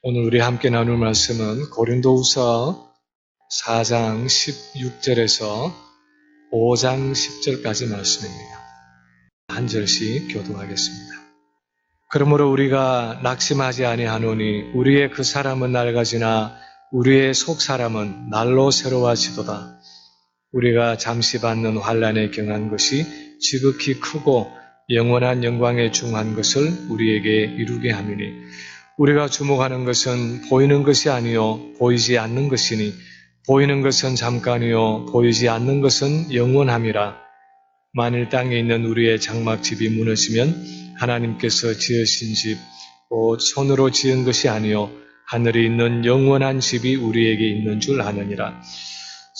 오늘 우리 함께 나눌 말씀은 고린도후서 4장 16절에서 5장 10절까지 말씀입니다. 한 절씩 교독하겠습니다. 그러므로 우리가 낙심하지 아니하노니 우리의 그 사람은 낡아지나 우리의 속 사람은 날로 새로워지도다. 우리가 잠시 받는 환난에 경한 것이 지극히 크고 영원한 영광에 중한 것을 우리에게 이루게 함이니 우리가 주목하는 것은 보이는 것이 아니요 보이지 않는 것이니 보이는 것은 잠깐이요 보이지 않는 것은 영원함이라. 만일 땅에 있는 우리의 장막집이 무너지면 하나님께서 지으신 집 곧 손으로 지은 것이 아니요 하늘에 있는 영원한 집이 우리에게 있는 줄 아느니라.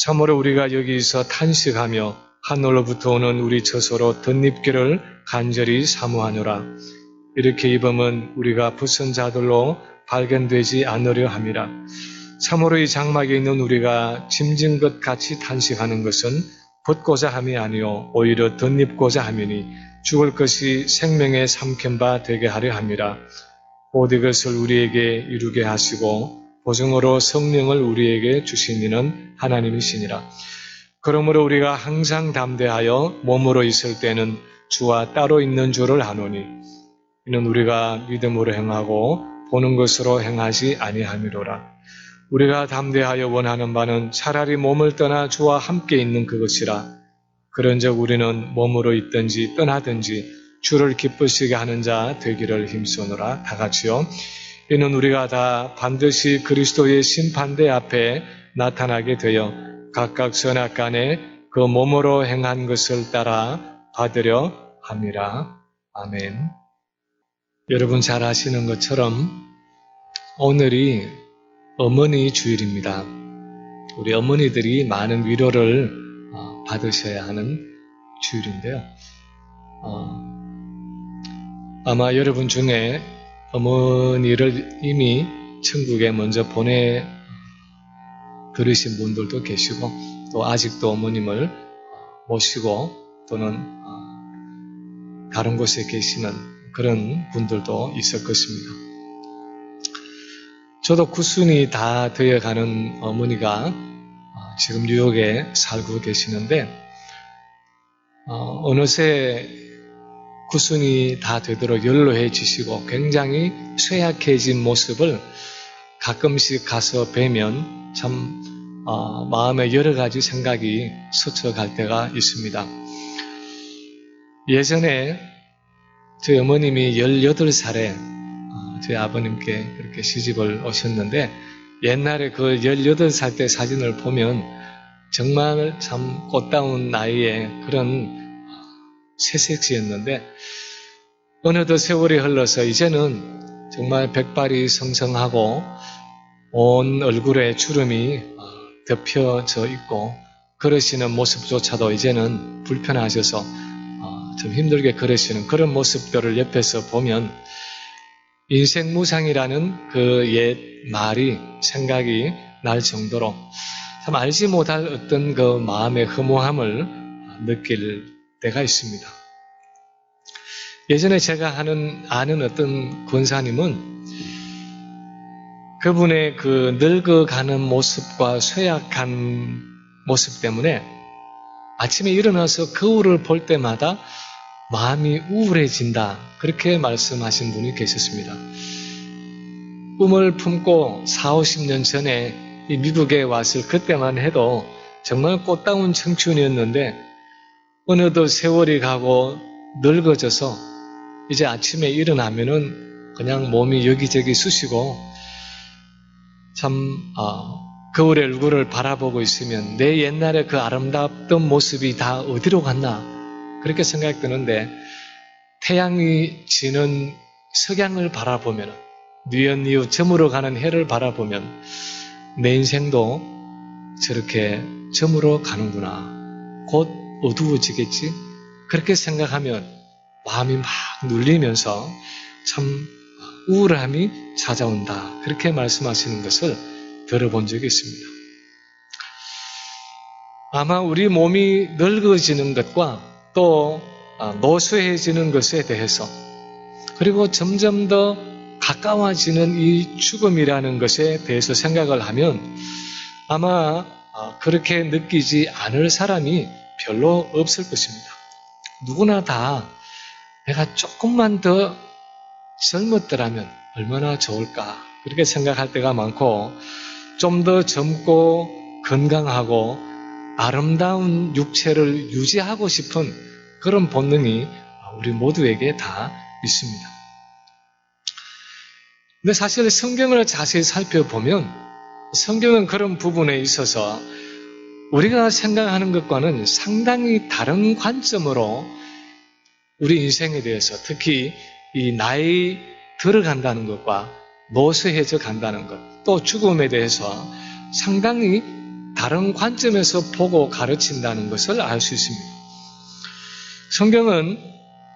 참으로 우리가 여기서 탄식하며 하늘로부터 오는 우리 처소로 덧입기를 간절히 사모하노라. 이렇게 입으면 우리가 벗은 자들로 발견되지 않으려 함이라. 참으로 이 장막에 있는 우리가 짐진 것 같이 탄식하는 것은 벗고자 함이 아니요 오히려 덧입고자 함이니 죽을 것이 생명의 삼킨 바 되게 하려 함이라. 곧 이것을 우리에게 이루게 하시고 보증으로 성령을 우리에게 주신 이는 하나님이시니라. 그러므로 우리가 항상 담대하여 몸으로 있을 때는 주와 따로 있는 줄을 아노니 이는 우리가 믿음으로 행하고 보는 것으로 행하지 아니함이로라. 우리가 담대하여 원하는 바는 차라리 몸을 떠나 주와 함께 있는 그것이라. 그런즉 우리는 몸으로 있든지 떠나든지 주를 기쁘시게 하는 자 되기를 힘쓰노라. 다 같이요. 이는 우리가 다 반드시 그리스도의 심판대 앞에 나타나게 되어 각각 선악간에 그 몸으로 행한 것을 따라 받으려 함이라. 아멘. 여러분 잘 아시는 것처럼 오늘이 어머니 주일입니다. 우리 어머니들이 많은 위로를 받으셔야 하는 주일인데요. 아마 여러분 중에 어머니를 이미 천국에 먼저 보내 들으신 분들도 계시고 또 아직도 어머님을 모시고 또는 다른 곳에 계시는 그런 분들도 있을 것입니다. 저도 구순이 다 되어가는 어머니가 지금 뉴욕에 살고 계시는데 어느새 구순이 다 되도록 연로해지시고 굉장히 쇠약해진 모습을 가끔씩 가서 뵈면 참 마음에 여러 가지 생각이 스쳐갈 때가 있습니다. 예전에 저희 어머님이 18살에 저희 아버님께 그렇게 시집을 오셨는데 옛날에 그 18살 때 사진을 보면 정말 참 꽃다운 나이에 그런 새색시였는데 어느덧 세월이 흘러서 이제는 정말 백발이 성성하고 온 얼굴에 주름이 덮여져 있고 걸으시는 모습조차도 이제는 불편하셔서 좀 힘들게 걸으시는 그런 모습들을 옆에서 보면 인생무상이라는 그 옛 말이 생각이 날 정도로 참 알지 못할 어떤 그 마음의 허무함을 느낄 때가 있습니다. 예전에 제가 아는 어떤 권사님은 그분의 그 늙어가는 모습과 쇠약한 모습 때문에 아침에 일어나서 거울을 볼 때마다 마음이 우울해진다. 그렇게 말씀하신 분이 계셨습니다. 꿈을 품고 40-50년 전에 이 미국에 왔을 그때만 해도 정말 꽃다운 청춘이었는데 어느덧 세월이 가고 늙어져서 이제 아침에 일어나면은 그냥 몸이 여기저기 쑤시고 참 거울의 얼굴을 바라보고 있으면 내 옛날에 그 아름답던 모습이 다 어디로 갔나 그렇게 생각이 드는데 태양이 지는 석양을 바라보면 뉘엿뉘엿 저물어 가는 해를 바라보면 내 인생도 저렇게 저물어 가는구나. 곧 어두워지겠지? 그렇게 생각하면 마음이 막 눌리면서 참 우울함이 찾아온다. 그렇게 말씀하시는 것을 들어본 적이 있습니다. 아마 우리 몸이 늙어지는 것과 또 노쇠해지는 것에 대해서 그리고 점점 더 가까워지는 이 죽음이라는 것에 대해서 생각을 하면 아마 그렇게 느끼지 않을 사람이 별로 없을 것입니다. 누구나 다 내가 조금만 더 젊었더라면 얼마나 좋을까 그렇게 생각할 때가 많고, 좀 더 젊고 건강하고 아름다운 육체를 유지하고 싶은 그런 본능이 우리 모두에게 다 있습니다. 근데 사실 성경을 자세히 살펴보면 성경은 그런 부분에 있어서 우리가 생각하는 것과는 상당히 다른 관점으로 우리 인생에 대해서, 특히 이 나이 들어간다는 것과 노쇠해져 간다는 것, 또 죽음에 대해서 상당히 다른 관점에서 보고 가르친다는 것을 알 수 있습니다. 성경은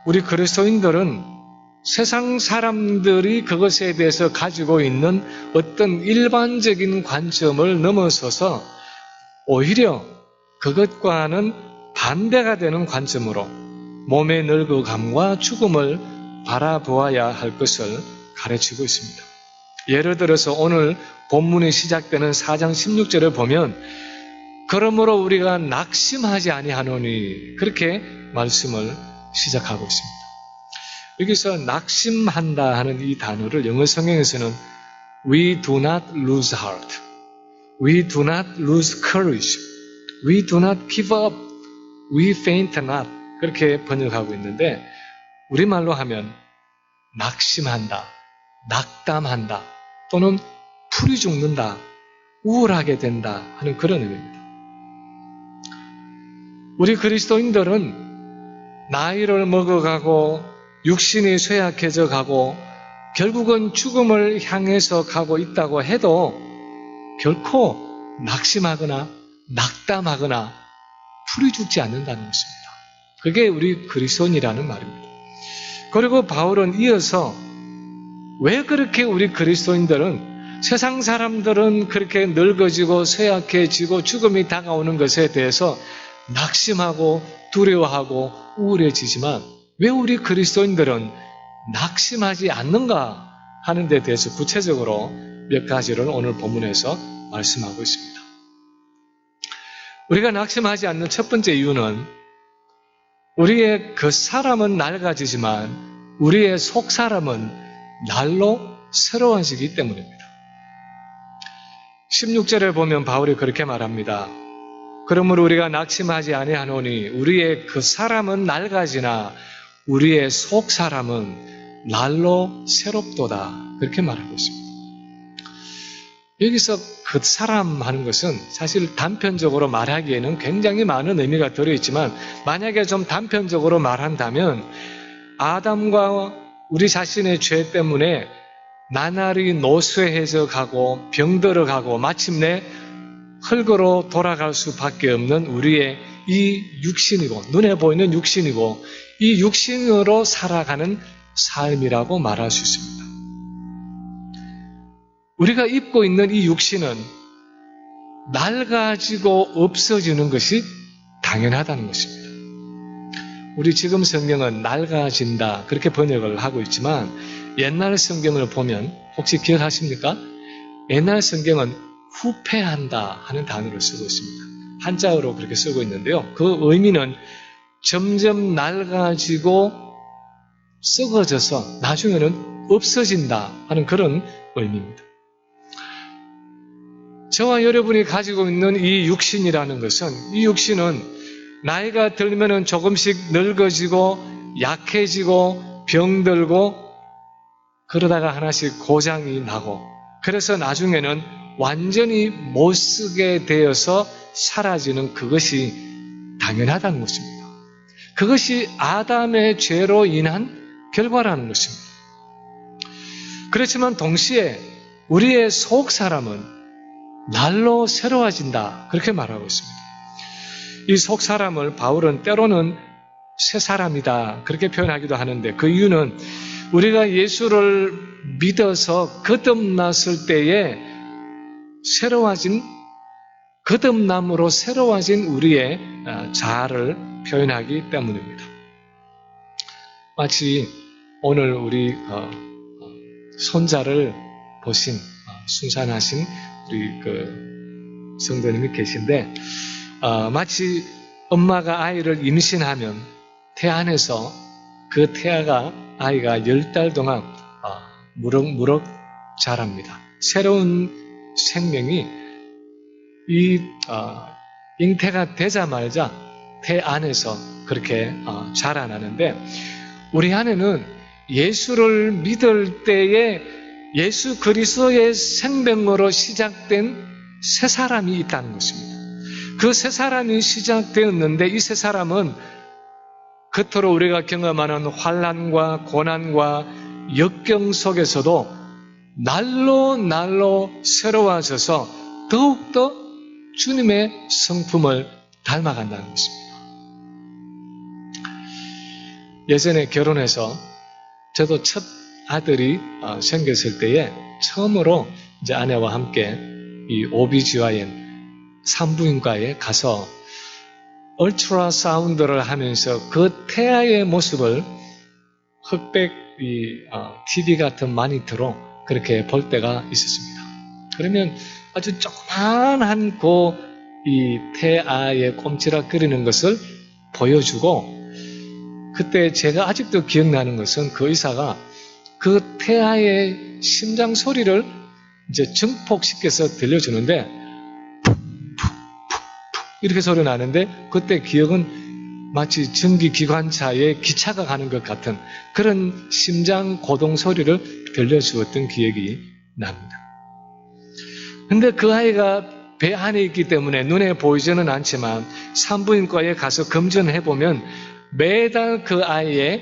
우리 그리스도인들은 세상 사람들이 그것에 대해서 가지고 있는 어떤 일반적인 관점을 넘어서서 오히려 그것과는 반대가 되는 관점으로 몸의 늙어감과 죽음을 바라보아야 할 것을 가르치고 있습니다. 예를 들어서 오늘 본문이 시작되는 4장 16절을 보면 그러므로 우리가 낙심하지 아니하노니 그렇게 말씀을 시작하고 있습니다. 여기서 낙심한다 하는 이 단어를 영어 성경에서는 We do not lose heart, We do not lose courage, We do not give up, We faint not 그렇게 번역하고 있는데 우리말로 하면 낙심한다, 낙담한다 또는 풀이 죽는다, 우울하게 된다 하는 그런 의미입니다. 우리 그리스도인들은 나이를 먹어가고 육신이 쇠약해져 가고 결국은 죽음을 향해서 가고 있다고 해도 결코 낙심하거나 낙담하거나 풀이 죽지 않는다는 것입니다. 그게 우리 그리스도인이라는 말입니다. 그리고 바울은 이어서 왜 그렇게 우리 그리스도인들은 세상 사람들은 그렇게 늙어지고 쇠약해지고 죽음이 다가오는 것에 대해서 낙심하고 두려워하고 우울해지지만 왜 우리 그리스도인들은 낙심하지 않는가 하는 데 대해서 구체적으로 몇 가지를 오늘 본문에서 말씀하고 있습니다. 우리가 낙심하지 않는 첫 번째 이유는 우리의 그 사람은 낡아지지만 우리의 속 사람은 날로 새로워지기 때문입니다. 16절에 보면 바울이 그렇게 말합니다. 그러므로 우리가 낙심하지 아니하노니 우리의 그 사람은 낡아지나 우리의 속 사람은 날로 새롭도다 그렇게 말하고 있습니다. 여기서 그 사람 하는 것은 사실 단편적으로 말하기에는 굉장히 많은 의미가 들어있지만 만약에 좀 단편적으로 말한다면 아담과 우리 자신의 죄 때문에 나날이 노쇠해져 가고 병들어 가고 마침내 흙으로 돌아갈 수밖에 없는 우리의 이 육신이고 눈에 보이는 육신이고 이 육신으로 살아가는 삶이라고 말할 수 있습니다. 우리가 입고 있는 이 육신은 낡아지고 없어지는 것이 당연하다는 것입니다. 우리 지금 성경은 낡아진다 그렇게 번역을 하고 있지만 옛날 성경을 보면 혹시 기억하십니까? 옛날 성경은 후패한다 하는 단어를 쓰고 있습니다. 한자어로 그렇게 쓰고 있는데요. 그 의미는 점점 낡아지고 썩어져서 나중에는 없어진다 하는 그런 의미입니다. 저와 여러분이 가지고 있는 이 육신이라는 것은 이 육신은 나이가 들면 조금씩 늙어지고 약해지고 병들고 그러다가 하나씩 고장이 나고 그래서 나중에는 완전히 못쓰게 되어서 사라지는 그것이 당연하다는 것입니다. 그것이 아담의 죄로 인한 결과라는 것입니다. 그렇지만 동시에 우리의 속 사람은 날로 새로워진다 그렇게 말하고 있습니다. 이 속 사람을 바울은 때로는 새 사람이다 그렇게 표현하기도 하는데 그 이유는 우리가 예수를 믿어서 거듭났을 때에 거듭남으로 새로워진 우리의 자아를 표현하기 때문입니다. 마치 오늘 우리 손자를 보신 순산하신 우리 성도님이 계신데 마치 엄마가 아이를 임신하면 태 안에서 그 태아가 아이가 10달 동안 무럭무럭 자랍니다. 새로운 생명이 이 잉태가 되자마자 태 안에서 그렇게 자라나는데 우리 안에는 예수를 믿을 때에 예수 그리스도의 생명으로 시작된 새 사람이 있다는 것입니다. 그 새 사람이 시작되었는데 이 새 사람은 겉으로 우리가 경험하는 환난과 고난과 역경 속에서도 날로 새로워져서 더욱더 주님의 성품을 닮아간다는 것입니다. 예전에 결혼해서 저도 첫 아들이 생겼을 때에 처음으로 이제 아내와 함께 이 OBGYN 산부인과에 가서 얼트라 사운드를 하면서 그 태아의 모습을 흑백 TV 같은 마니터로 그렇게 볼 때가 있었습니다. 그러면 아주 조그만한 이 태아의 꼼지락거리는 것을 보여주고 그때 제가 아직도 기억나는 것은 그 의사가 그 태아의 심장 소리를 이제 증폭시켜서 들려주는데 이렇게 소리 나는데 그때 기억은 마치 전기기관차에 기차가 가는 것 같은 그런 심장 고동 소리를 들려주었던 기억이 납니다. 근데 그 아이가 배 안에 있기 때문에 눈에 보이지는 않지만 산부인과에 가서 검진해보면 매달 그 아이의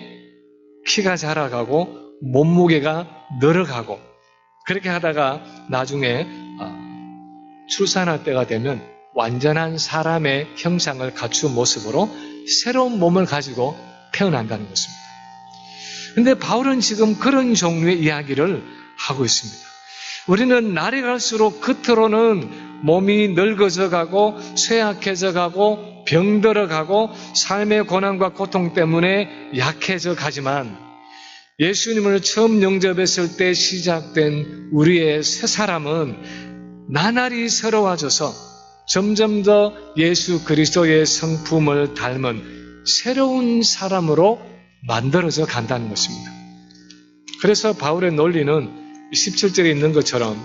키가 자라가고 몸무게가 늘어가고 그렇게 하다가 나중에 출산할 때가 되면 완전한 사람의 형상을 갖춘 모습으로 새로운 몸을 가지고 태어난다는 것입니다. 그런데 바울은 지금 그런 종류의 이야기를 하고 있습니다. 우리는 날이 갈수록 겉으로는 몸이 늙어져 가고 쇠약해져 가고 병들어 가고 삶의 고난과 고통 때문에 약해져 가지만 예수님을 처음 영접했을 때 시작된 우리의 새 사람은 나날이 새로워져서 점점 더 예수 그리스도의 성품을 닮은 새로운 사람으로 만들어져 간다는 것입니다. 그래서 바울의 논리는 17절에 있는 것처럼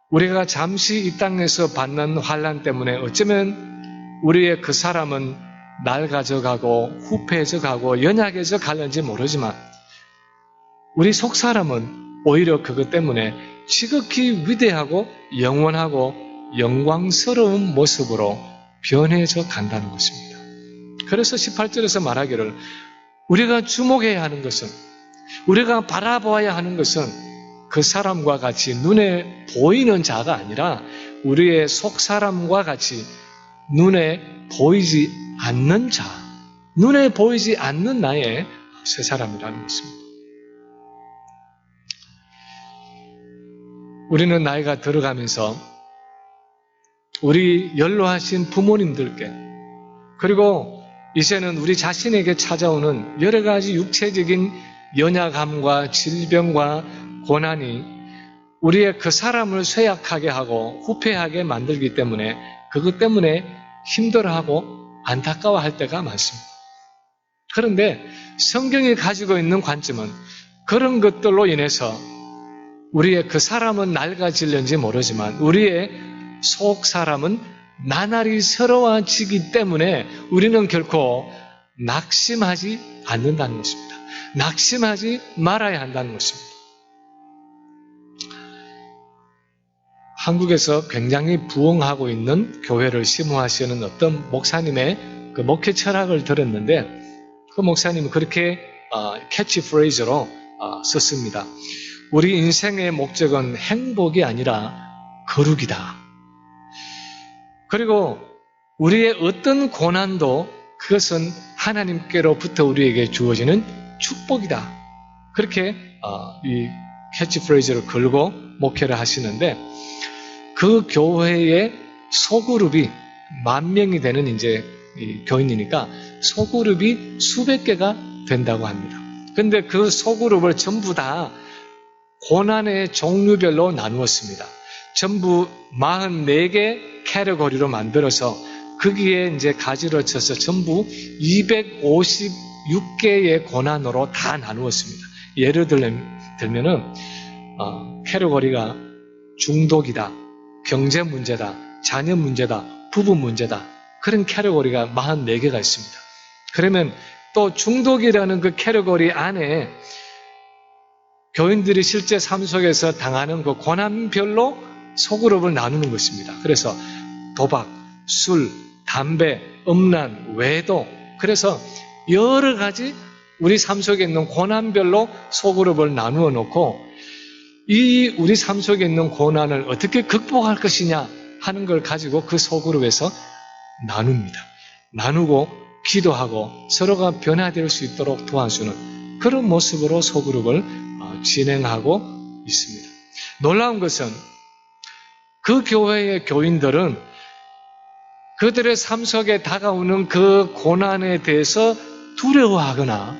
우리가 잠시 이 땅에서 받는 환난 때문에 어쩌면 우리의 그 사람은 낡아져 가고 후패해져 가고 연약해져 갈는지 모르지만 우리 속 사람은 오히려 그것 때문에 지극히 위대하고 영원하고 영광스러운 모습으로 변해져 간다는 것입니다. 그래서 18절에서 말하기를 우리가 주목해야 하는 것은 우리가 바라보아야 하는 것은 그 사람과 같이 눈에 보이는 자가 아니라 우리의 속 사람과 같이 눈에 보이지 않는 자, 눈에 보이지 않는 나의 새 사람이라는 것입니다. 우리는 나이가 들어가면서 우리 연로하신 부모님들께 그리고 이제는 우리 자신에게 찾아오는 여러 가지 육체적인 연약함과 질병과 고난이 우리의 그 사람을 쇠약하게 하고 후패하게 만들기 때문에 그것 때문에 힘들어하고 안타까워할 때가 많습니다. 그런데 성경이 가지고 있는 관점은 그런 것들로 인해서 우리의 그 사람은 낡아질는지 모르지만 우리의 속 사람은 나날이 새로워지기 때문에 우리는 결코 낙심하지 않는다는 것입니다. 낙심하지 말아야 한다는 것입니다. 한국에서 굉장히 부흥하고 있는 교회를 심호하시는 어떤 목사님의 그 목회 철학을 들었는데 그 목사님은 그렇게 캐치프레이즈로 썼습니다. 우리 인생의 목적은 행복이 아니라 거룩이다. 그리고 우리의 어떤 고난도 그것은 하나님께로부터 우리에게 주어지는 축복이다. 그렇게 이 캐치프레이즈를 걸고 목회를 하시는데 그 교회의 소그룹이 10,000명이 되는 이제 교인이니까 소그룹이 수백 개가 된다고 합니다. 근데 그 소그룹을 전부 다 고난의 종류별로 나누었습니다. 전부 44개 캐러거리로 만들어서 거기에 이제 가지를 쳐서 전부 256개의 고난으로 다 나누었습니다. 예를 들면은 캐러거리가 중독이다, 경제 문제다, 자녀 문제다, 부부 문제다, 그런 캐러거리가 44개가 있습니다. 그러면 또 중독이라는 그 캐러거리 안에 교인들이 실제 삶 속에서 당하는 그 고난별로 소그룹을 나누는 것입니다. 그래서 도박, 술, 담배, 음란, 외도, 그래서 여러 가지 우리 삶 속에 있는 고난별로 소그룹을 나누어 놓고 이 우리 삶 속에 있는 고난을 어떻게 극복할 것이냐 하는 걸 가지고 그 소그룹에서 나눕니다. 나누고 기도하고 서로가 변화될 수 있도록 도와주는 그런 모습으로 소그룹을 진행하고 있습니다. 놀라운 것은 그 교회의 교인들은 그들의 삶 속에 다가오는 그 고난에 대해서 두려워하거나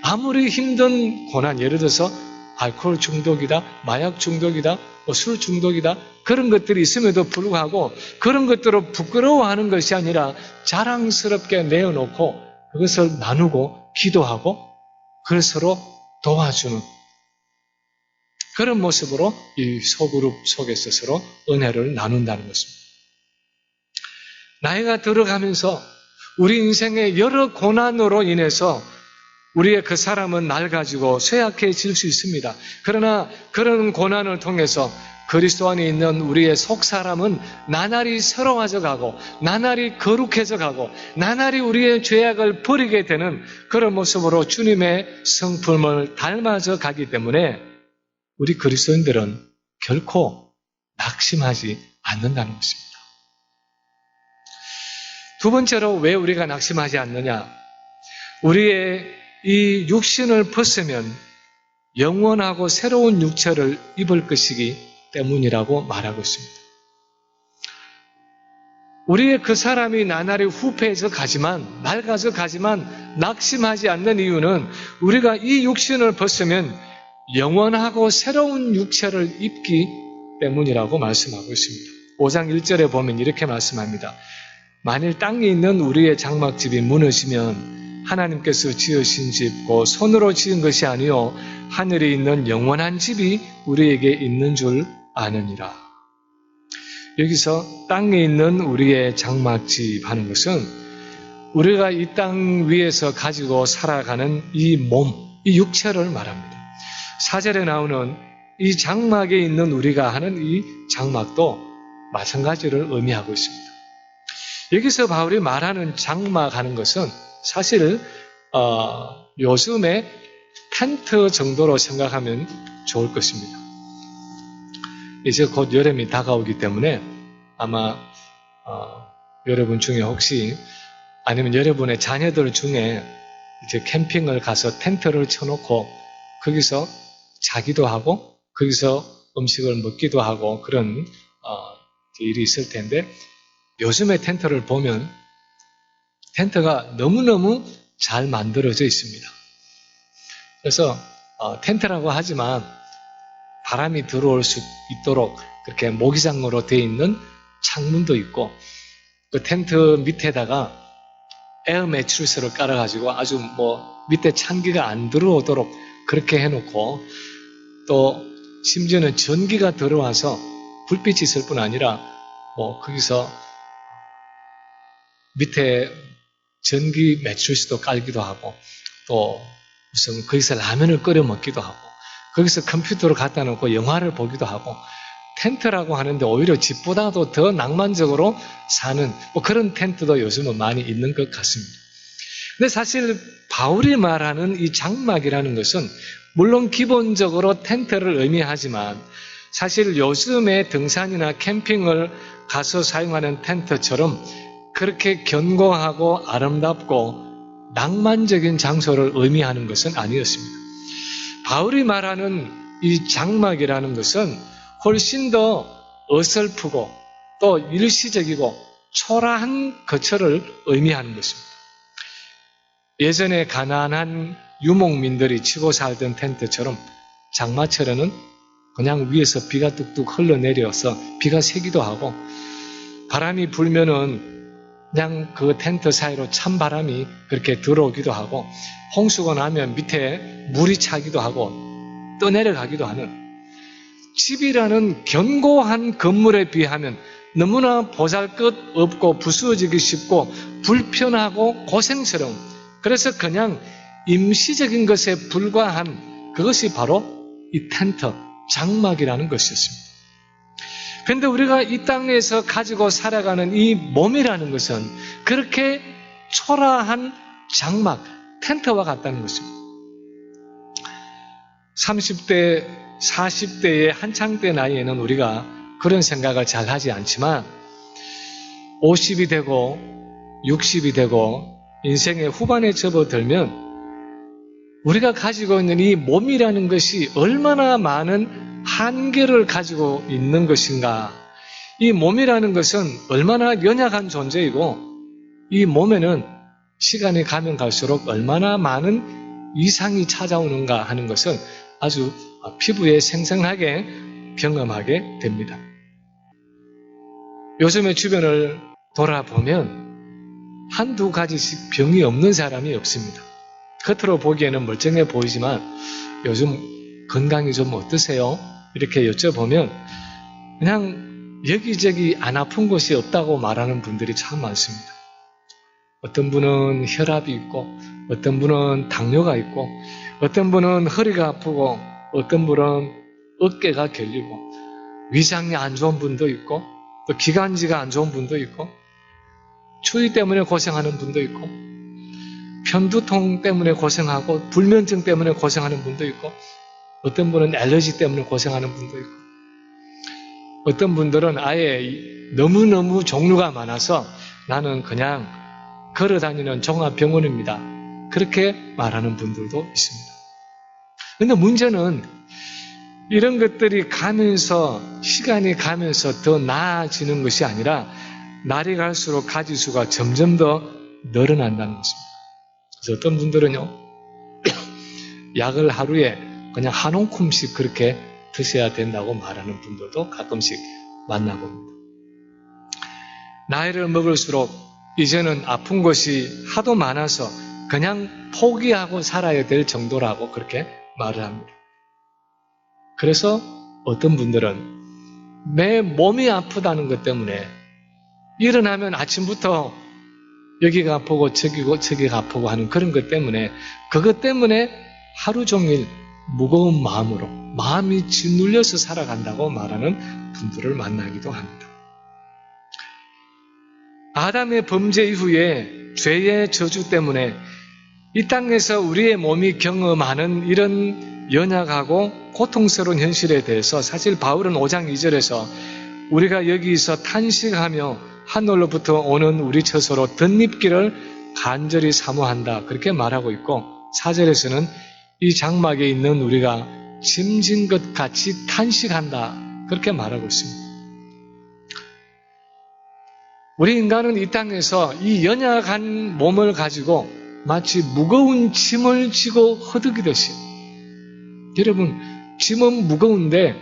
아무리 힘든 고난, 예를 들어서 알코올 중독이다, 마약 중독이다, 술 중독이다, 그런 것들이 있음에도 불구하고 그런 것들을 부끄러워하는 것이 아니라 자랑스럽게 내어놓고 그것을 나누고 기도하고 그걸 서로 도와주는 그런 모습으로 이 소그룹 속에서 서로 은혜를 나눈다는 것입니다. 나이가 들어가면서 우리 인생의 여러 고난으로 인해서 우리의 그 사람은 낡아지고 쇠약해질 수 있습니다. 그러나 그런 고난을 통해서 그리스도 안에 있는 우리의 속사람은 나날이 새로워져 가고 나날이 거룩해져 가고 나날이 우리의 죄악을 버리게 되는 그런 모습으로 주님의 성품을 닮아져 가기 때문에 우리 그리스도인들은 결코 낙심하지 않는다는 것입니다. 두 번째로 왜 우리가 낙심하지 않느냐? 우리의 이 육신을 벗으면 영원하고 새로운 육체를 입을 것이기 때문이라고 말하고 있습니다. 우리의 그 사람이 나날이 후패해져 가지만, 낡아져 가지만 낙심하지 않는 이유는 우리가 이 육신을 벗으면 영원하고 새로운 육체를 입기 때문이라고 말씀하고 있습니다. 5장 1절에 보면 이렇게 말씀합니다. 만일 땅에 있는 우리의 장막집이 무너지면 하나님께서 지으신 집, 곧 손으로 지은 것이 아니요 하늘에 있는 영원한 집이 우리에게 있는 줄 아느니라. 여기서 땅에 있는 우리의 장막집 하는 것은 우리가 이 땅 위에서 가지고 살아가는 이 몸, 이 육체를 말합니다. 4절에 나오는 이 장막에 있는 우리가 하는 이 장막도 마찬가지를 의미하고 있습니다. 여기서 바울이 말하는 장막하는 것은 사실 요즘에 텐트 정도로 생각하면 좋을 것입니다. 이제 곧 여름이 다가오기 때문에 아마 여러분 중에 혹시 아니면 여러분의 자녀들 중에 이제 캠핑을 가서 텐트를 쳐놓고 거기서 자기도 하고 거기서 음식을 먹기도 하고 그런 일이 있을 텐데 요즘의 텐트를 보면 텐트가 너무너무 잘 만들어져 있습니다. 그래서 텐트라고 하지만 바람이 들어올 수 있도록 그렇게 모기장으로 되어 있는 창문도 있고 그 텐트 밑에다가 에어 매트리스를 깔아가지고 아주 밑에 찬기가 안 들어오도록 그렇게 해놓고 또 심지어는 전기가 들어와서 불빛이 있을 뿐 아니라 거기서 밑에 전기 매트리스도 깔기도 하고 또 무슨 거기서 라면을 끓여 먹기도 하고 거기서 컴퓨터를 갖다 놓고 영화를 보기도 하고 텐트라고 하는데 오히려 집보다도 더 낭만적으로 사는 그런 텐트도 요즘은 많이 있는 것 같습니다. 근데 사실 바울이 말하는 이 장막이라는 것은 물론 기본적으로 텐트를 의미하지만 사실 요즘에 등산이나 캠핑을 가서 사용하는 텐트처럼 그렇게 견고하고 아름답고 낭만적인 장소를 의미하는 것은 아니었습니다. 바울이 말하는 이 장막이라는 것은 훨씬 더 어설프고 또 일시적이고 초라한 거처를 의미하는 것입니다. 예전에 가난한 유목민들이 치고 살던 텐트처럼 장마철에는 그냥 위에서 비가 뚝뚝 흘러내려서 비가 새기도 하고, 바람이 불면은 그냥 그 텐트 사이로 찬바람이 그렇게 들어오기도 하고, 홍수가 나면 밑에 물이 차기도 하고 떠내려가기도 하는, 집이라는 견고한 건물에 비하면 너무나 보잘것없고 부수어지기 쉽고 불편하고 고생스러운, 그래서 그냥 임시적인 것에 불과한 그것이 바로 이 텐트, 장막이라는 것이었습니다. 그런데 우리가 이 땅에서 가지고 살아가는 이 몸이라는 것은 그렇게 초라한 장막, 텐트와 같다는 것입니다. 30대, 40대의 한창 때 나이에는 우리가 그런 생각을 잘 하지 않지만 50이 되고 60이 되고 인생의 후반에 접어들면 우리가 가지고 있는 이 몸이라는 것이 얼마나 많은 한계를 가지고 있는 것인가, 이 몸이라는 것은 얼마나 연약한 존재이고 이 몸에는 시간이 가면 갈수록 얼마나 많은 이상이 찾아오는가 하는 것을 아주 피부에 생생하게 경험하게 됩니다. 요즘의 주변을 돌아보면 한두 가지씩 병이 없는 사람이 없습니다. 겉으로 보기에는 멀쩡해 보이지만 요즘 건강이 좀 어떠세요? 이렇게 여쭤보면 그냥 여기저기 안 아픈 곳이 없다고 말하는 분들이 참 많습니다. 어떤 분은 혈압이 있고, 어떤 분은 당뇨가 있고, 어떤 분은 허리가 아프고, 어떤 분은 어깨가 결리고, 위장이 안 좋은 분도 있고, 또 기관지가 안 좋은 분도 있고, 추위 때문에 고생하는 분도 있고, 편두통 때문에 고생하고, 불면증 때문에 고생하는 분도 있고, 어떤 분은 알러지 때문에 고생하는 분도 있고, 어떤 분들은 아예 너무너무 종류가 많아서 나는 그냥 걸어다니는 종합병원입니다. 그렇게 말하는 분들도 있습니다. 그런데 문제는 이런 것들이 가면서, 시간이 가면서 더 나아지는 것이 아니라 날이 갈수록 가지수가 점점 더 늘어난다는 것입니다. 그래서 어떤 분들은요, 약을 하루에 그냥 한 움큼씩 그렇게 드셔야 된다고 말하는 분들도 가끔씩 만나봅니다. 나이를 먹을수록 이제는 아픈 것이 하도 많아서 그냥 포기하고 살아야 될 정도라고 그렇게 말을 합니다. 그래서 어떤 분들은 내 몸이 아프다는 것 때문에 일어나면 아침부터 여기가 아프고 저기가 아프고 하는 그런 것 때문에, 그것 때문에 하루 종일 무거운 마음으로 마음이 짓눌려서 살아간다고 말하는 분들을 만나기도 합니다. 아담의 범죄 이후에 죄의 저주 때문에 이 땅에서 우리의 몸이 경험하는 이런 연약하고 고통스러운 현실에 대해서 사실 바울은 5장 2절에서 우리가 여기서 탄식하며 하늘로부터 오는 우리 처소로 덧입기를 간절히 사모한다, 그렇게 말하고 있고, 4절에서는 이 장막에 있는 우리가 짐진 것 같이 탄식한다, 그렇게 말하고 있습니다. 우리 인간은 이 땅에서 이 연약한 몸을 가지고 마치 무거운 짐을 지고 허덕이듯이, 여러분, 짐은 무거운데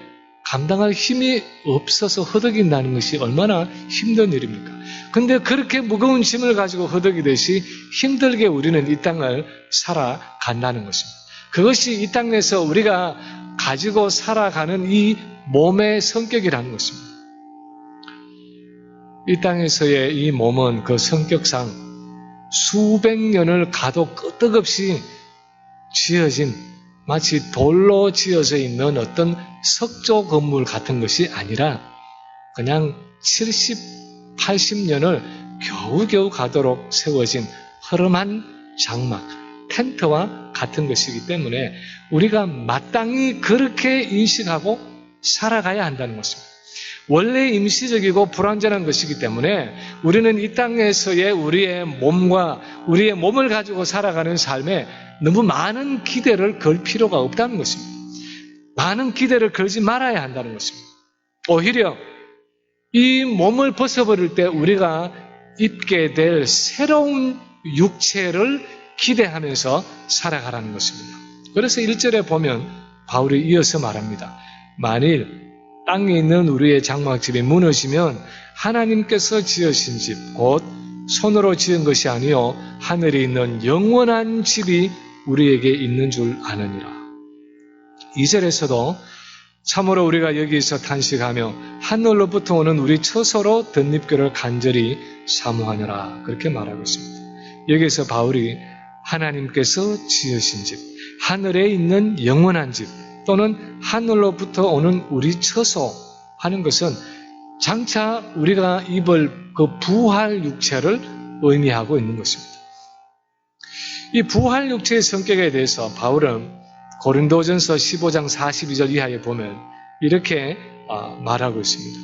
감당할 힘이 없어서 허덕인다는 것이 얼마나 힘든 일입니까? 근데 그렇게 무거운 짐을 가지고 허덕이듯이 힘들게 우리는 이 땅을 살아간다는 것입니다. 그것이 이 땅에서 우리가 가지고 살아가는 이 몸의 성격이라는 것입니다. 이 땅에서의 이 몸은 그 성격상 수백 년을 가도 끄떡없이 지어진, 마치 돌로 지어져 있는 어떤 석조 건물 같은 것이 아니라 그냥 70, 80년을 겨우겨우 가도록 세워진 허름한 장막, 텐트와 같은 것이기 때문에 우리가 마땅히 그렇게 인식하고 살아가야 한다는 것입니다. 원래 임시적이고 불완전한 것이기 때문에 우리는 이 땅에서의 우리의 몸과 우리의 몸을 가지고 살아가는 삶에 너무 많은 기대를 걸 필요가 없다는 것입니다. 많은 기대를 걸지 말아야 한다는 것입니다. 오히려 이 몸을 벗어버릴 때 우리가 입게 될 새로운 육체를 기대하면서 살아가라는 것입니다. 그래서 1절에 보면 바울이 이어서 말합니다. 만일 땅에 있는 우리의 장막집이 무너지면 하나님께서 지으신 집, 곧 손으로 지은 것이 아니요 하늘에 있는 영원한 집이 우리에게 있는 줄 아느니라. 2절에서도 참으로 우리가 여기서 탄식하며 하늘로부터 오는 우리 처소로 덧입교를 간절히 사모하느라 그렇게 말하고 있습니다. 여기서 바울이 하나님께서 지으신 집, 하늘에 있는 영원한 집 또는 하늘로부터 오는 우리 처소 하는 것은 장차 우리가 입을 그 부활 육체를 의미하고 있는 것입니다. 이 부활 육체의 성격에 대해서 바울은 고린도전서 15장 42절 이하에 보면 이렇게 말하고 있습니다.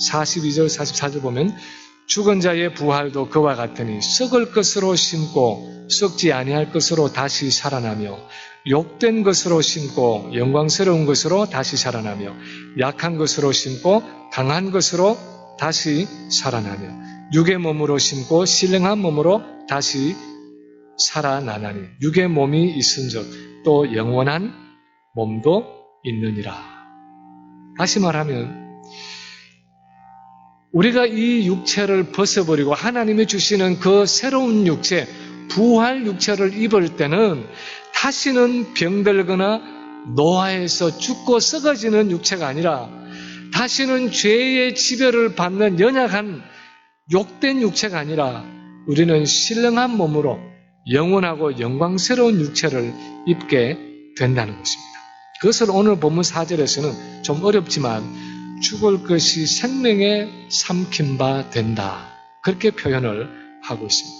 42절 44절 보면 죽은 자의 부활도 그와 같으니 썩을 것으로 심고 썩지 아니할 것으로 다시 살아나며 욕된 것으로 심고 영광스러운 것으로 다시 살아나며 약한 것으로 심고 강한 것으로 다시 살아나며 육의 몸으로 심고 신령한 몸으로 다시 살아나나니 육의 몸이 있은즉 또 영원한 몸도 있느니라. 다시 말하면 우리가 이 육체를 벗어버리고 하나님이 주시는 그 새로운 육체, 부활 육체를 입을 때는 다시는 병들거나 노화해서 죽고 썩어지는 육체가 아니라 다시는 죄의 지배를 받는 연약한 욕된 육체가 아니라 우리는 신령한 몸으로 영원하고 영광스러운 육체를 입게 된다는 것입니다. 그것을 오늘 본문 4절에서는 좀 어렵지만 죽을 것이 생명에 삼킨 바 된다. 그렇게 표현을 하고 있습니다.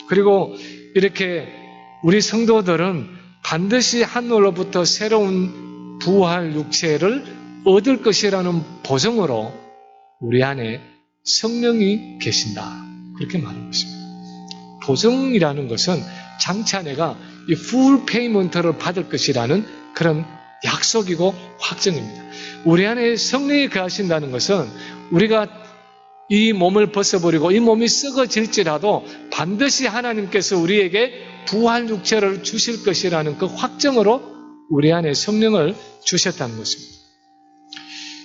그리고 이렇게 우리 성도들은 반드시 하늘로부터 새로운 부활 육체를 얻을 것이라는 보증으로 우리 안에 성령이 계신다. 그렇게 말하는 것입니다. 보증이라는 것은 장차 내가 이 풀 페이먼트를 받을 것이라는 그런 약속이고 확정입니다. 우리 안에 성령이 거하신다는 것은 우리가 이 몸을 벗어버리고 이 몸이 썩어질지라도 반드시 하나님께서 우리에게 부활 육체를 주실 것이라는 그 확정으로 우리 안에 성령을 주셨다는 것입니다.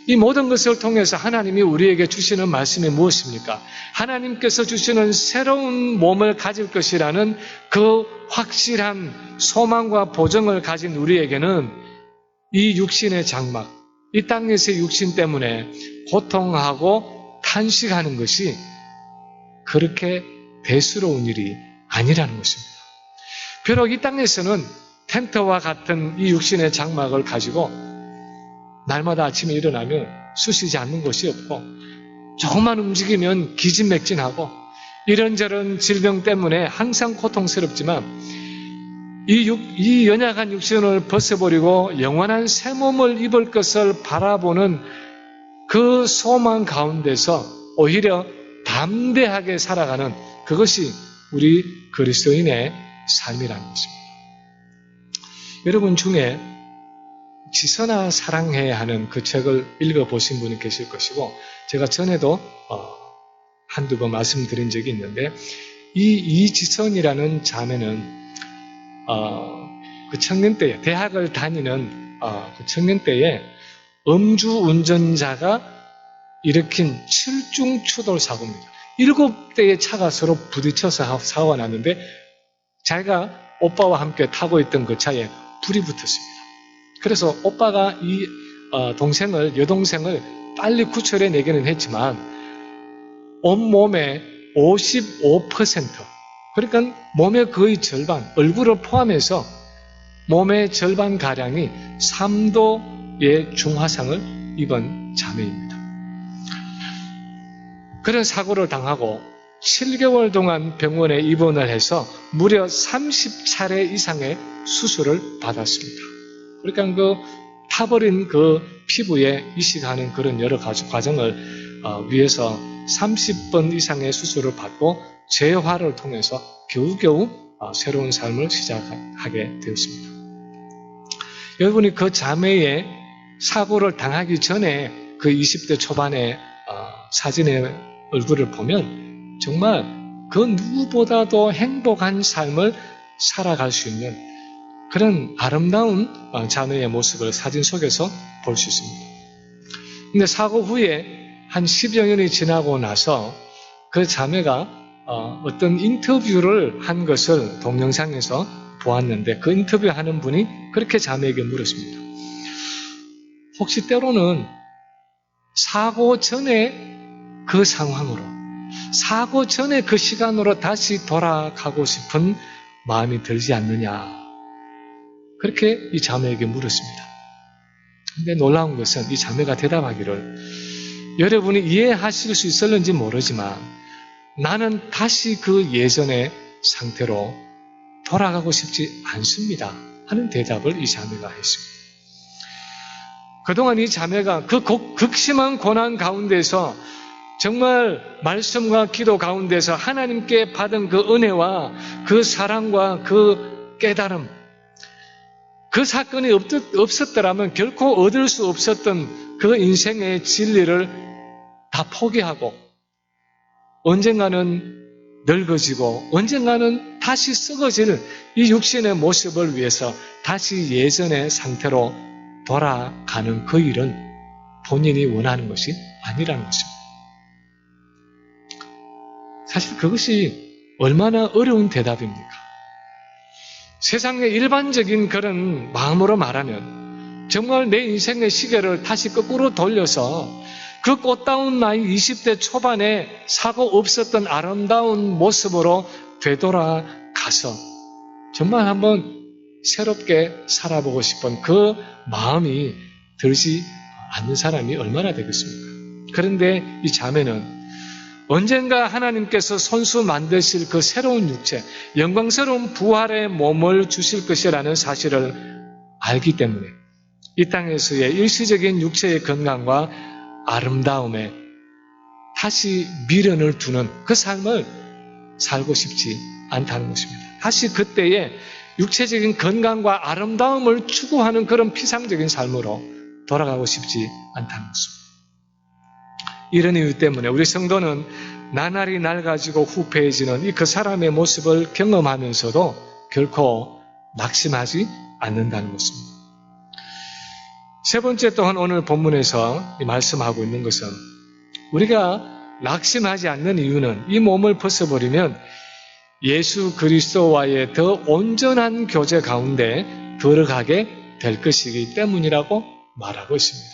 이 모든 것을 통해서 하나님이 우리에게 주시는 말씀이 무엇입니까? 하나님께서 주시는 새로운 몸을 가질 것이라는 그 확실한 소망과 보증을 가진 우리에게는 이 육신의 장막, 이 땅에서의 육신 때문에 고통하고 탄식하는 것이 그렇게 대수로운 일이 아니라는 것입니다. 비록 이 땅에서는 텐트와 같은 이 육신의 장막을 가지고 날마다 아침에 일어나면 쑤시지 않는 곳이 없고 조금만 움직이면 기진맥진하고 이런저런 질병 때문에 항상 고통스럽지만 이 연약한 육신을 벗어버리고 영원한 새 몸을 입을 것을 바라보는 그 소망 가운데서 오히려 담대하게 살아가는 그것이 우리 그리스도인의 삶이라는 것입니다. 여러분 중에 지선아 사랑해 하는 그 책을 읽어보신 분이 계실 것이고 제가 전에도 한두 번 말씀드린 적이 있는데 이 이지선이라는 자매는 그 청년 때에 대학을 다니는 그 청년 때에 음주운전자가 일으킨 7중 추돌 사고입니다. 7대의 차가 서로 부딪혀서 사고가 났는데 자기가 오빠와 함께 타고 있던 그 차에 불이 붙었습니다. 그래서 오빠가 이 여동생을 빨리 구출해 내기는 했지만 온몸의 55%, 그러니까 몸의 거의 절반, 얼굴을 포함해서 몸의 절반가량이 3도의 중화상을 입은 자매입니다. 그런 사고를 당하고 7개월 동안 병원에 입원을 해서 무려 30차례 이상의 수술을 받았습니다. 그러니까 그 타버린 그 피부에 이식하는 그런 여러 가지 과정을 위해서 30번 이상의 수술을 받고 재활을 통해서 겨우겨우 새로운 삶을 시작하게 되었습니다. 여러분이 그 자매의 사고를 당하기 전에 그 20대 초반의 사진의 얼굴을 보면 정말 그 누구보다도 행복한 삶을 살아갈 수 있는 그런 아름다운 자매의 모습을 사진 속에서 볼 수 있습니다. 근데 사고 후에 한 10여 년이 지나고 나서 그 자매가 어떤 인터뷰를 한 것을 동영상에서 보았는데, 그 인터뷰하는 분이 그렇게 자매에게 물었습니다. 혹시 때로는 사고 전에 그 상황으로, 사고 전에 그 시간으로 다시 돌아가고 싶은 마음이 들지 않느냐, 그렇게 이 자매에게 물었습니다. 근데 놀라운 것은 이 자매가 대답하기를, 여러분이 이해하실 수 있었는지 모르지만 나는 다시 그 예전의 상태로 돌아가고 싶지 않습니다 하는 대답을 이 자매가 했습니다. 그동안 이 자매가 그 극심한 고난 가운데서 정말 말씀과 기도 가운데서 하나님께 받은 그 은혜와 그 사랑과 그 깨달음, 그 사건이 없었더라면 결코 얻을 수 없었던 그 인생의 진리를 다 포기하고 언젠가는 늙어지고 언젠가는 다시 썩어질 이 육신의 모습을 위해서 다시 예전의 상태로 돌아가는 그 일은 본인이 원하는 것이 아니라는 것입니다. 사실 그것이 얼마나 어려운 대답입니까? 세상의 일반적인 그런 마음으로 말하면 정말 내 인생의 시계를 다시 거꾸로 돌려서 그 꽃다운 나이 20대 초반에 사고 없었던 아름다운 모습으로 되돌아가서 정말 한번 새롭게 살아보고 싶은 그 마음이 들지 않는 사람이 얼마나 되겠습니까? 그런데 이 자매는 언젠가 하나님께서 손수 만드실 그 새로운 육체, 영광스러운 부활의 몸을 주실 것이라는 사실을 알기 때문에 이 땅에서의 일시적인 육체의 건강과 아름다움에 다시 미련을 두는 그 삶을 살고 싶지 않다는 것입니다. 다시 그때의 육체적인 건강과 아름다움을 추구하는 그런 피상적인 삶으로 돌아가고 싶지 않다는 것입니다. 이런 이유 때문에 우리 성도는 나날이 낡아지고 후패해지는 이 그 사람의 모습을 경험하면서도 결코 낙심하지 않는다는 것입니다. 세 번째 또한 오늘 본문에서 말씀하고 있는 것은 우리가 낙심하지 않는 이유는 이 몸을 벗어버리면 예수 그리스도와의 더 온전한 교제 가운데 들어가게 될 것이기 때문이라고 말하고 있습니다.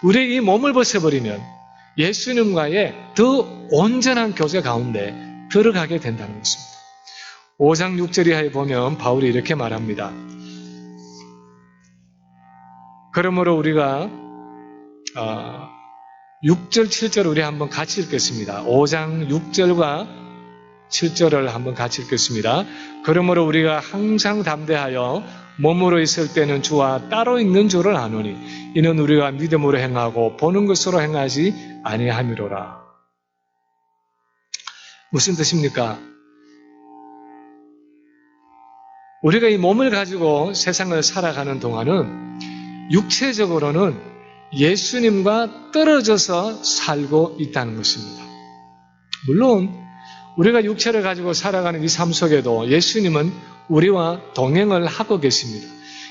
우리 이 몸을 벗어버리면 예수님과의 더 온전한 교제 가운데 들어가게 된다는 것입니다. 5장 6절 이하에 보면 바울이 이렇게 말합니다. 그러므로 우리가 6절, 7절 우리 한번 같이 읽겠습니다. 5장 6절과 7절을 한번 같이 읽겠습니다. 그러므로 우리가 항상 담대하여 몸으로 있을 때는 주와 따로 있는 줄을 아노니 이는 우리가 믿음으로 행하고 보는 것으로 행하지 아니함이로라. 무슨 뜻입니까? 우리가 이 몸을 가지고 세상을 살아가는 동안은 육체적으로는 예수님과 떨어져서 살고 있다는 것입니다. 물론 우리가 육체를 가지고 살아가는 이 삶 속에도 예수님은 우리와 동행을 하고 계십니다.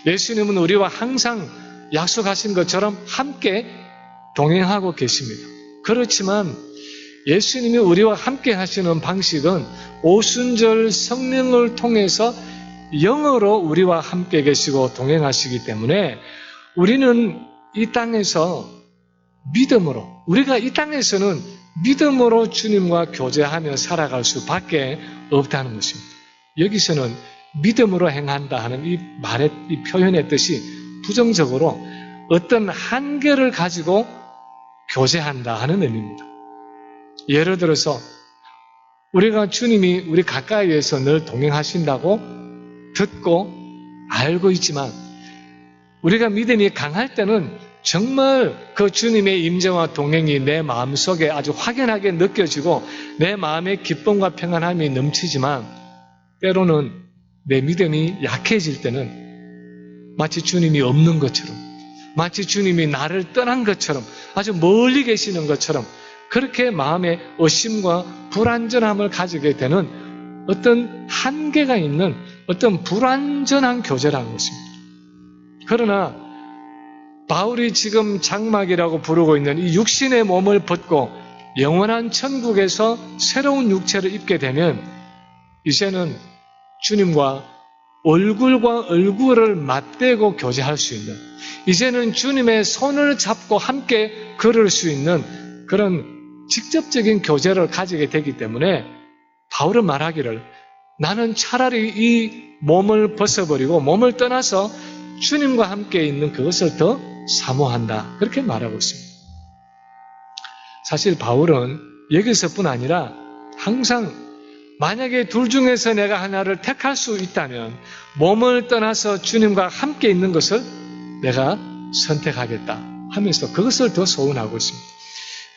예수님은 우리와 항상 약속하신 것처럼 함께 동행하고 계십니다. 그렇지만 예수님이 우리와 함께 하시는 방식은 오순절 성령을 통해서 영으로 우리와 함께 계시고 동행하시기 때문에 우리는 이 땅에서 믿음으로, 우리가 이 땅에서는 믿음으로 주님과 교제하며 살아갈 수밖에 없다는 것입니다. 여기서는 믿음으로 행한다 하는 이 말의, 이 표현의 뜻이 부정적으로 어떤 한계를 가지고 교제한다 하는 의미입니다. 예를 들어서 우리가 주님이 우리 가까이에서 늘 동행하신다고 듣고 알고 있지만 우리가 믿음이 강할 때는 정말 그 주님의 임재와 동행이 내 마음속에 아주 확연하게 느껴지고 내 마음의 기쁨과 평안함이 넘치지만 때로는 내 믿음이 약해질 때는 마치 주님이 없는 것처럼, 마치 주님이 나를 떠난 것처럼, 아주 멀리 계시는 것처럼 그렇게 마음에 의심과 불안전함을 가지게 되는 어떤 한계가 있는 어떤 불완전한 교제라는 것입니다. 그러나 바울이 지금 장막이라고 부르고 있는 이 육신의 몸을 벗고 영원한 천국에서 새로운 육체를 입게 되면 이제는 주님과 얼굴과 얼굴을 맞대고 교제할 수 있는, 이제는 주님의 손을 잡고 함께 걸을 수 있는 그런 직접적인 교제를 가지게 되기 때문에 바울은 말하기를 나는 차라리 이 몸을 벗어버리고 몸을 떠나서 주님과 함께 있는 그것을 더 사모한다. 그렇게 말하고 있습니다. 사실 바울은 여기서뿐 아니라 항상 만약에 둘 중에서 내가 하나를 택할 수 있다면 몸을 떠나서 주님과 함께 있는 것을 내가 선택하겠다 하면서 그것을 더 소원하고 있습니다.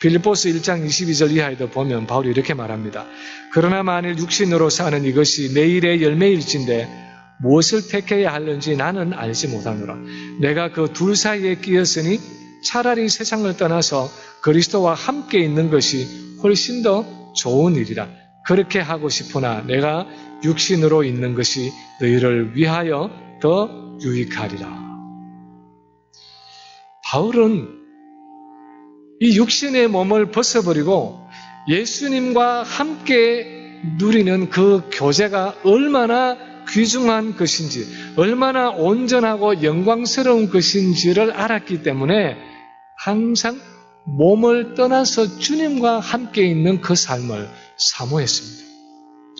빌립보서 1장 22절 이하에도 보면 바울이 이렇게 말합니다. 그러나 만일 육신으로 사는 이것이 내일의 열매일진데 무엇을 택해야 하는지 나는 알지 못하노라. 내가 그 둘 사이에 끼었으니 차라리 세상을 떠나서 그리스도와 함께 있는 것이 훨씬 더 좋은 일이라. 그렇게 하고 싶으나 내가 육신으로 있는 것이 너희를 위하여 더 유익하리라. 바울은 이 육신의 몸을 벗어버리고 예수님과 함께 누리는 그 교제가 얼마나 귀중한 것인지, 얼마나 온전하고 영광스러운 것인지를 알았기 때문에 항상 몸을 떠나서 주님과 함께 있는 그 삶을 사모했습니다.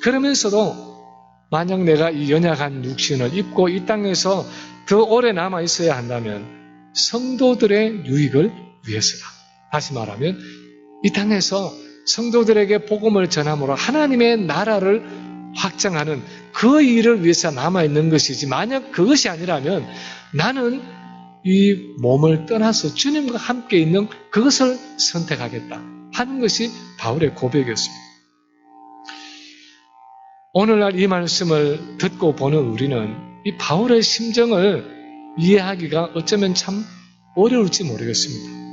그러면서도 만약 내가 이 연약한 육신을 입고 이 땅에서 더 오래 남아 있어야 한다면 성도들의 유익을 위해서다. 다시 말하면 이 땅에서 성도들에게 복음을 전함으로 하나님의 나라를 확장하는 그 일을 위해서 남아있는 것이지, 만약 그것이 아니라면 나는 이 몸을 떠나서 주님과 함께 있는 그것을 선택하겠다 하는 것이 바울의 고백이었습니다. 오늘날 이 말씀을 듣고 보는 우리는 이 바울의 심정을 이해하기가 어쩌면 참 어려울지 모르겠습니다.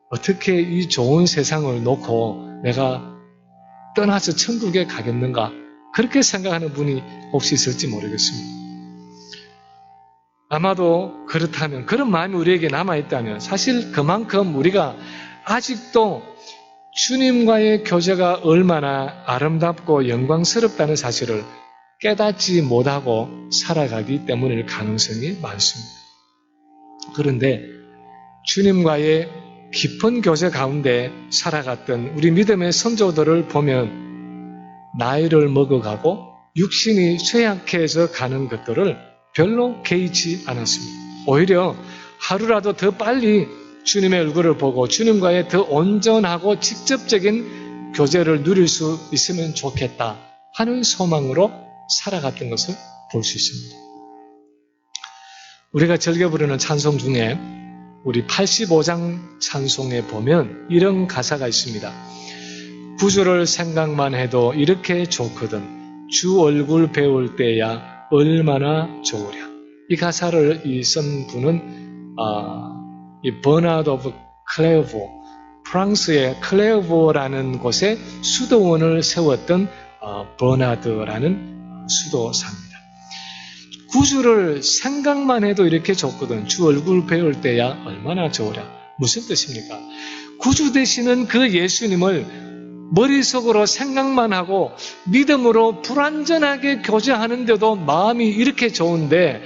어떻게 이 좋은 세상을 놓고 내가 떠나서 천국에 가겠는가? 그렇게 생각하는 분이 혹시 있을지 모르겠습니다. 아마도 그렇다면, 그런 마음이 우리에게 남아있다면 사실 그만큼 우리가 아직도 주님과의 교제가 얼마나 아름답고 영광스럽다는 사실을 깨닫지 못하고 살아가기 때문일 가능성이 많습니다. 그런데 주님과의 깊은 교제 가운데 살아갔던 우리 믿음의 선조들을 보면 나이를 먹어가고 육신이 쇠약해져 가는 것들을 별로 개의치 않았습니다. 오히려 하루라도 더 빨리 주님의 얼굴을 보고 주님과의 더 온전하고 직접적인 교제를 누릴 수 있으면 좋겠다 하는 소망으로 살아갔던 것을 볼 수 있습니다. 우리가 즐겨 부르는 찬송 중에 우리 85장 찬송에 보면 이런 가사가 있습니다. 구주를 생각만 해도 이렇게 좋거든 주 얼굴 배울 때야 얼마나 좋으랴. 이 가사를 쓴 분은 이 버나드 오브 클레르보, 프랑스의 클레르보라는 곳에 수도원을 세웠던 버나드라는 수도사입니다. 구주를 생각만 해도 이렇게 좋거든 주 얼굴 배울 때야 얼마나 좋으랴. 무슨 뜻입니까? 구주 되시는 그 예수님을 머릿속으로 생각만 하고 믿음으로 불완전하게 교제하는데도 마음이 이렇게 좋은데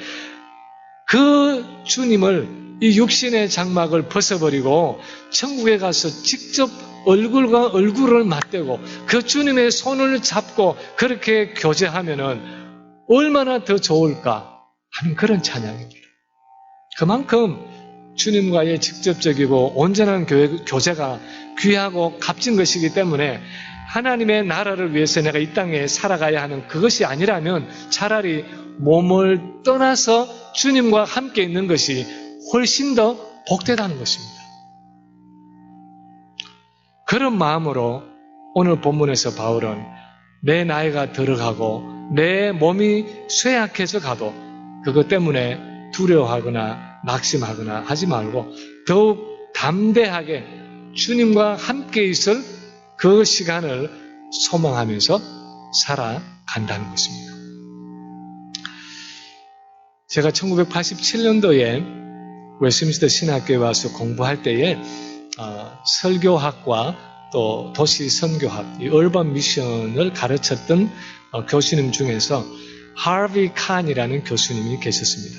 그 주님을, 이 육신의 장막을 벗어버리고 천국에 가서 직접 얼굴과 얼굴을 맞대고 그 주님의 손을 잡고 그렇게 교제하면은 얼마나 더 좋을까 하는 그런 찬양입니다. 그만큼 주님과의 직접적이고 온전한 교제가 귀하고 값진 것이기 때문에 하나님의 나라를 위해서 내가 이 땅에 살아가야 하는 그것이 아니라면 차라리 몸을 떠나서 주님과 함께 있는 것이 훨씬 더 복되다는 것입니다. 그런 마음으로 오늘 본문에서 바울은 내 나이가 들어가고 내 몸이 쇠약해져 가도 그것 때문에 두려워하거나 낙심하거나 하지 말고 더욱 담대하게 주님과 함께 있을 그 시간을 소망하면서 살아간다는 것입니다. 제가 1987년도에 웨스트민스터 신학교에 와서 공부할 때에 설교학과 또 도시 선교학, 이 얼반 미션을 가르쳤던 교수님 중에서 하비 칸이라는 교수님이 계셨습니다.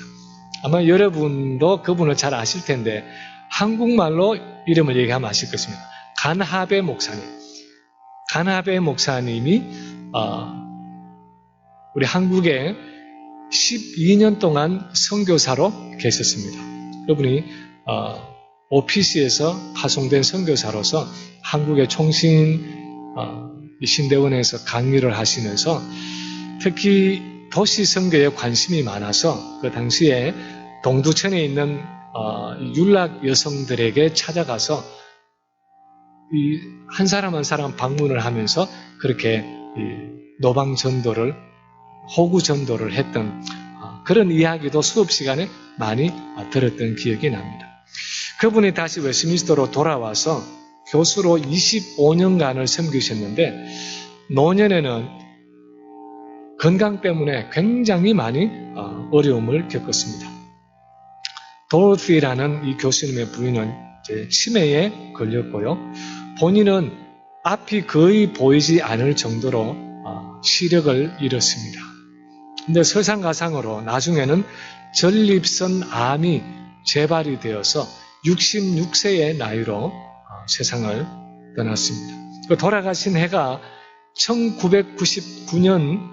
아마 여러분도 그분을 잘 아실 텐데 한국말로 이름을 얘기하면 아실 것입니다. 간하베 목사님. 간하베 목사님이 우리 한국에 12년 동안 선교사로 계셨습니다. 그분이 오피스에서 파송된 선교사로서 한국의 총신 신대원에서 강의를 하시면서 특히 도시 선교에 관심이 많아서 그 당시에 동두천에 있는 율락 여성들에게 찾아가서 한 사람 한 사람 방문을 하면서 그렇게 노방 전도를, 호구 전도를 했던 그런 이야기도 수업 시간에 많이 들었던 기억이 납니다. 그분이 다시 웨스트민스터로 돌아와서 교수로 25년간을 섬기셨는데 노년에는 건강 때문에 굉장히 많이 어려움을 겪었습니다. 도로티라는 이 교수님의 부인은 치매에 걸렸고요. 본인은 앞이 거의 보이지 않을 정도로 시력을 잃었습니다. 근데 설상가상으로 나중에는 전립선 암이 재발이 되어서 66세의 나이로 세상을 떠났습니다. 돌아가신 해가 1999년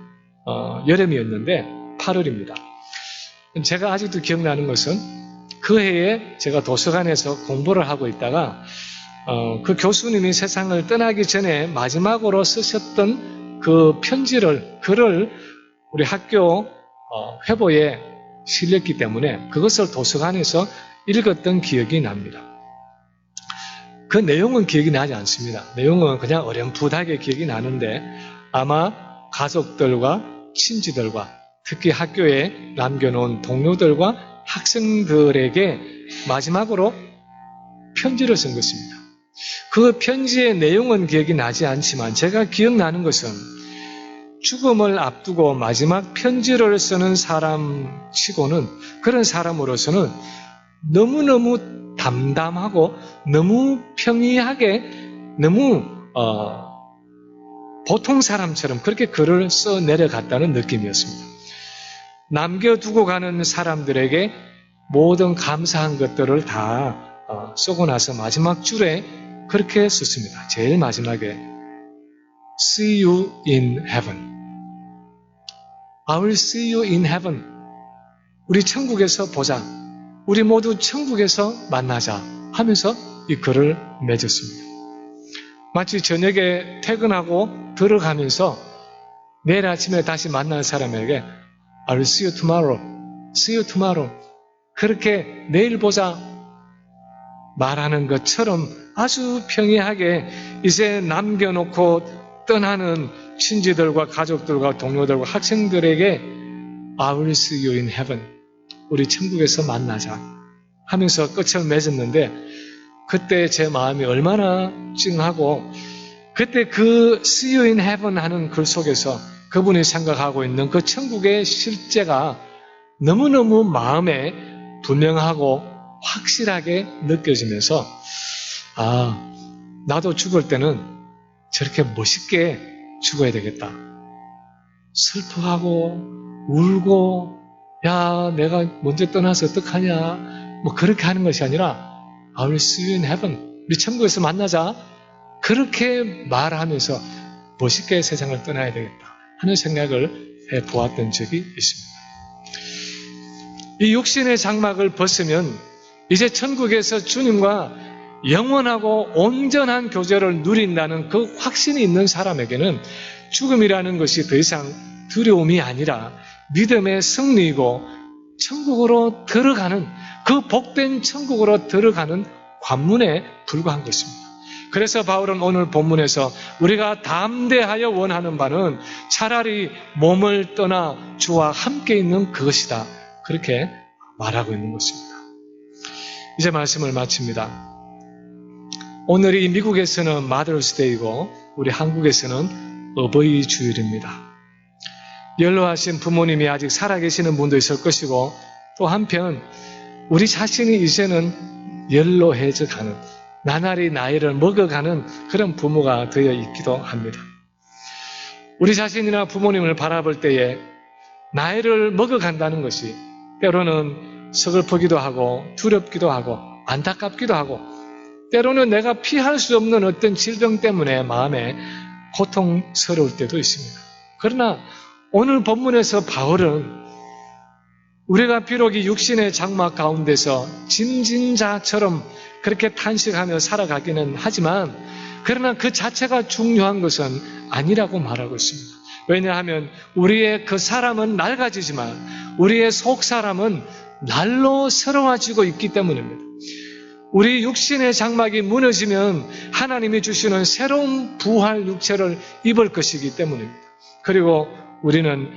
여름이었는데 8월입니다. 제가 아직도 기억나는 것은 그 해에 제가 도서관에서 공부를 하고 있다가 그 교수님이 세상을 떠나기 전에 마지막으로 쓰셨던 그 글을 우리 학교 회보에 실렸기 때문에 그것을 도서관에서 읽었던 기억이 납니다. 그 내용은 기억이 나지 않습니다. 내용은 그냥 어렴풋하게 기억이 나는데 아마 가족들과 친지들과 특히 학교에 남겨놓은 동료들과 학생들에게 마지막으로 편지를 쓴 것입니다. 그 편지의 내용은 기억이 나지 않지만 제가 기억나는 것은 죽음을 앞두고 마지막 편지를 쓰는 사람 치고는 그런 사람으로서는 너무너무 담담하고 너무 평이하게 너무 보통 사람처럼 그렇게 글을 써 내려갔다는 느낌이었습니다. 남겨두고 가는 사람들에게 모든 감사한 것들을 다 쓰고 나서 마지막 줄에 그렇게 썼습니다. 제일 마지막에 See you in heaven. I will see you in heaven. 우리 천국에서 보자. 우리 모두 천국에서 만나자 하면서 이 글을 맺었습니다. 마치 저녁에 퇴근하고 들어가면서 내일 아침에 다시 만날 사람에게 I will see you tomorrow. See you tomorrow. 그렇게 내일 보자 말하는 것처럼 아주 평이하게 이제 남겨놓고 떠나는 친지들과 가족들과 동료들과 학생들에게 I will see you in heaven. 우리 천국에서 만나자 하면서 끝을 맺었는데 그때 제 마음이 얼마나 찡하고 그때 그 See you in heaven 하는 글 속에서 그분이 생각하고 있는 그 천국의 실제가 너무너무 마음에 분명하고 확실하게 느껴지면서 나도 죽을 때는 저렇게 멋있게 죽어야 되겠다. 슬퍼하고 울고 야 내가 먼저 떠나서 어떡하냐 뭐 그렇게 하는 것이 아니라 I will see you in heaven. 우리 천국에서 만나자. 그렇게 말하면서 멋있게 세상을 떠나야 되겠다 하는 생각을 해보았던 적이 있습니다. 이 육신의 장막을 벗으면 이제 천국에서 주님과 영원하고 온전한 교제를 누린다는 그 확신이 있는 사람에게는 죽음이라는 것이 더 이상 두려움이 아니라 믿음의 승리이고 천국으로 들어가는 그 복된 천국으로 들어가는 관문에 불과한 것입니다. 그래서 바울은 오늘 본문에서 우리가 담대하여 원하는 바는 차라리 몸을 떠나 주와 함께 있는 그것이다. 그렇게 말하고 있는 것입니다. 이제 말씀을 마칩니다. 오늘이 미국에서는 마더스데이고 우리 한국에서는 어버이 주일입니다. 연로하신 부모님이 아직 살아계시는 분도 있을 것이고 또 한편 우리 자신이 이제는 연로해져 가는, 나날이 나이를 먹어가는 그런 부모가 되어 있기도 합니다. 우리 자신이나 부모님을 바라볼 때에 나이를 먹어간다는 것이 때로는 서글프기도 하고 두렵기도 하고 안타깝기도 하고, 때로는 내가 피할 수 없는 어떤 질병 때문에 마음에 고통스러울 때도 있습니다. 그러나 오늘 본문에서 바울은 우리가 비록 이 육신의 장막 가운데서 짐진 자처럼 그렇게 탄식하며 살아가기는 하지만, 그러나 그 자체가 중요한 것은 아니라고 말하고 있습니다. 왜냐하면 우리의 그 사람은 낡아지지만 우리의 속 사람은 날로 새로워지고 있기 때문입니다. 우리 육신의 장막이 무너지면 하나님이 주시는 새로운 부활 육체를 입을 것이기 때문입니다. 그리고 우리는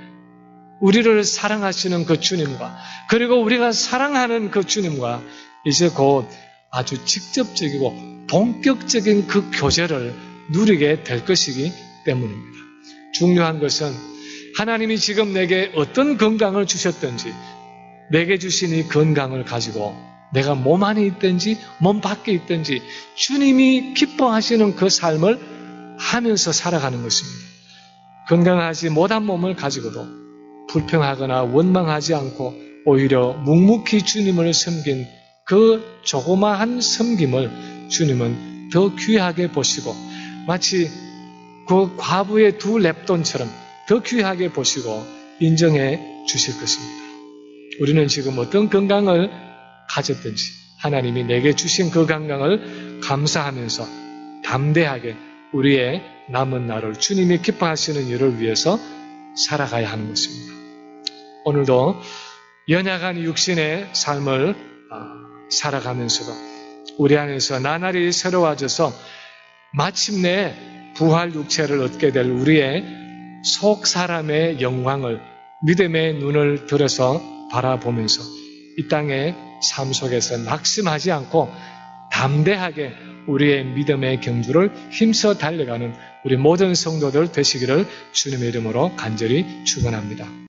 우리를 사랑하시는 그 주님과, 그리고 우리가 사랑하는 그 주님과 이제 곧 아주 직접적이고 본격적인 그 교제를 누리게 될 것이기 때문입니다. 중요한 것은 하나님이 지금 내게 어떤 건강을 주셨든지, 내게 주신 이 건강을 가지고 내가 몸 안에 있든지 몸 밖에 있든지 주님이 기뻐하시는 그 삶을 하면서 살아가는 것입니다. 건강하지 못한 몸을 가지고도 불평하거나 원망하지 않고 오히려 묵묵히 주님을 섬긴 그 조그마한 섬김을 주님은 더 귀하게 보시고, 마치 그 과부의 두 렙돈처럼 더 귀하게 보시고 인정해 주실 것입니다. 우리는 지금 어떤 건강을 가졌든지 하나님이 내게 주신 그 건강을 감사하면서 담대하게 우리의 남은 날을 주님이 기뻐하시는 일을 위해서 살아가야 하는 것입니다. 오늘도 연약한 육신의 삶을 살아가면서도 우리 안에서 나날이 새로워져서 마침내 부활 육체를 얻게 될 우리의 속 사람의 영광을 믿음의 눈을 들어서 바라보면서 이 땅의 삶 속에서 낙심하지 않고 담대하게 우리의 믿음의 경주를 힘써 달려가는 우리 모든 성도들 되시기를 주님의 이름으로 간절히 축원합니다.